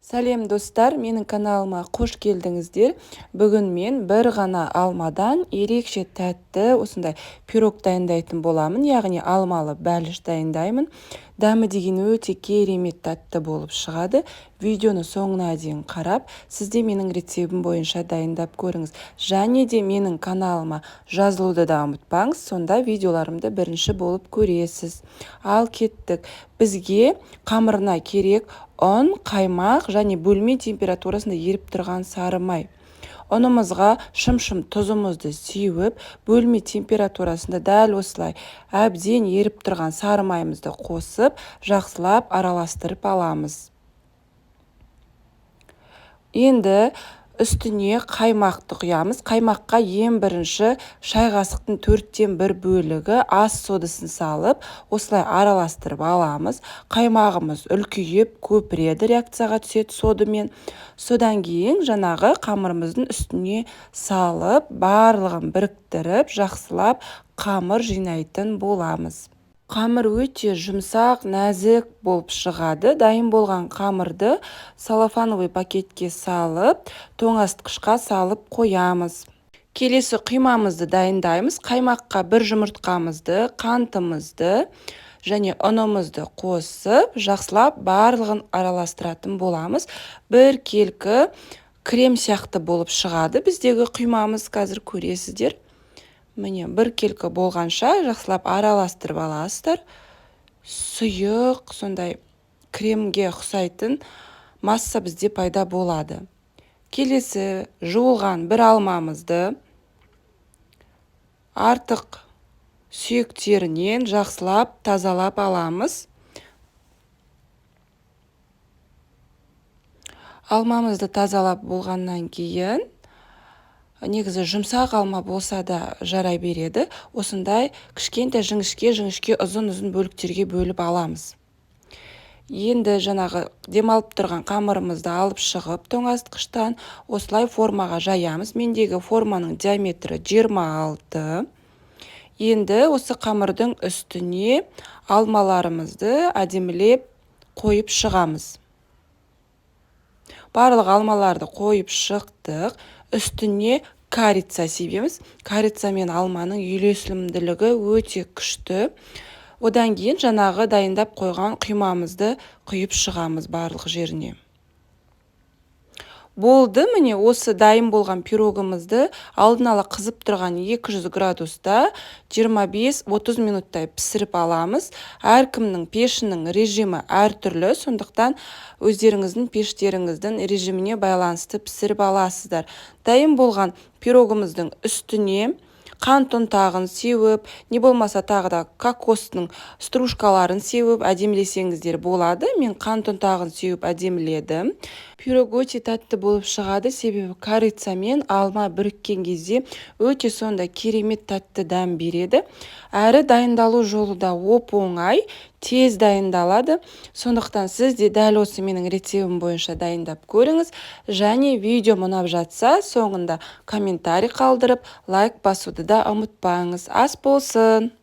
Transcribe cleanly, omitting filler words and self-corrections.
Сәлем достар, менің каналыма қош келдіңіздер. Бүгін мен бір ғана алмадан ерекше тәтті осындай пирог дайындайтын боламын, яғни алмалы бәліш дайындаймын. Дәмі деген өте керемет тәтті болып шығады. Видеоны соңына дейін қарап, сіз де менің рецептім бойынша дайындап көріңіз. Және де менің каналыма жазылуды да ұмытпаңыз, сонда видеоларымды бірінші болып көресіз. Ал кеттік. Бізге қамырына керек ұн, қаймақ және бөлме температурасында еріп тұрған сары май. Ұнымызға шым-шым тұзымызды сеуіп, бөлме температурасында дәл осылай әбден еріп тұрған сары майымызды қосып, жақсылап араластырып аламыз. Енді үстіне қаймақты құямыз. Қаймаққа ең бірінші шай қасықтың 4-тен 1 бөлігі ас содасын салып, осылай араластырып аламыз. Қаймағымыз үлкейіп, көпіреді, реакцияға түседі содамен. Содан кейін жаңағы қамырымыздың үстіне салып, барлығын біріктіріп, жақсылап қамыр жинайтын боламыз. Қамыр өте жұмсақ, нәзік болып шығады. Дайын болған қамырды салофановый пакетке салып, тоңазытқышқа салып қоямыз. Келесі құймамызды дайындаймыз. Қаймаққа 1 жұмыртқамызды, қантымызды және ұнымызды қосып, жақсылап барлығын араластыратын боламыз. Бір келкі крем сияқты болып шығады. Біздегі құймамыз қазір көресіздер. Міне, бір келкі болғанша жақсылап араластырып аласыздар. Сұйық, сондай кремге ұқсайтын масса бізде пайда болады. Келесі жуылған бір алмамызды артық сүйектерінен жақсылап тазалап аламыз. Алмамызды тазалап болғаннан кейін, негізі жұмсақ алма болса да жарай береді. Осындай кішкентай жіңішке ұзын бөліктерге бөліп аламыз. Енді жаңағы демалып тұрған қамырымызды алып шығып, тоңазытқыштан осылай формаға жаямыз. Мендегі форманың диаметрі 26. Енді осы қамырдың үстіне алмаларымызды әдемілеп қойып шығамыз. Барлық алмаларды қойып шықтық. Үстіне корица себеміз. Корица мен алманың үйлесімділігі өте күшті. Одан кейін жаңағы дайындап қойған құймамызды құйып шығамыз барлық жеріне. Болды, міне осы дайын болған пирогымызды алдын ала қызып тұрған 200 градуста 25-30 минуттай пісіріп аламыз. Әркімнің пешінің режимі әртүрлі, сондықтан өздеріңіздің пештеріңіздің режиміне байланысты пісіріп аласыздар. Дайын болған пирогымыздың үстіне қант ұнтағын сеуіп, не болмаса тағы да кокостың стружкаларын сеуіп әдемілесеңіздер болады. Мен қант ұнтағын сеуіп әдеміледім. Пирог өте тәтті болып шығады, себебі корица мен алма біріккен кезде өте сонда керемет тәтті дәм береді. Әрі дайындалу жолы да оп-оңай, тез дайындалады. Сондықтан сіз де дәл осы менің рецептім бойынша дайындап көріңіз. Және видео ұнап жатса, соңында комментарий қалдырып, лайк басуды да ұмытпаңыз. Ас болсын!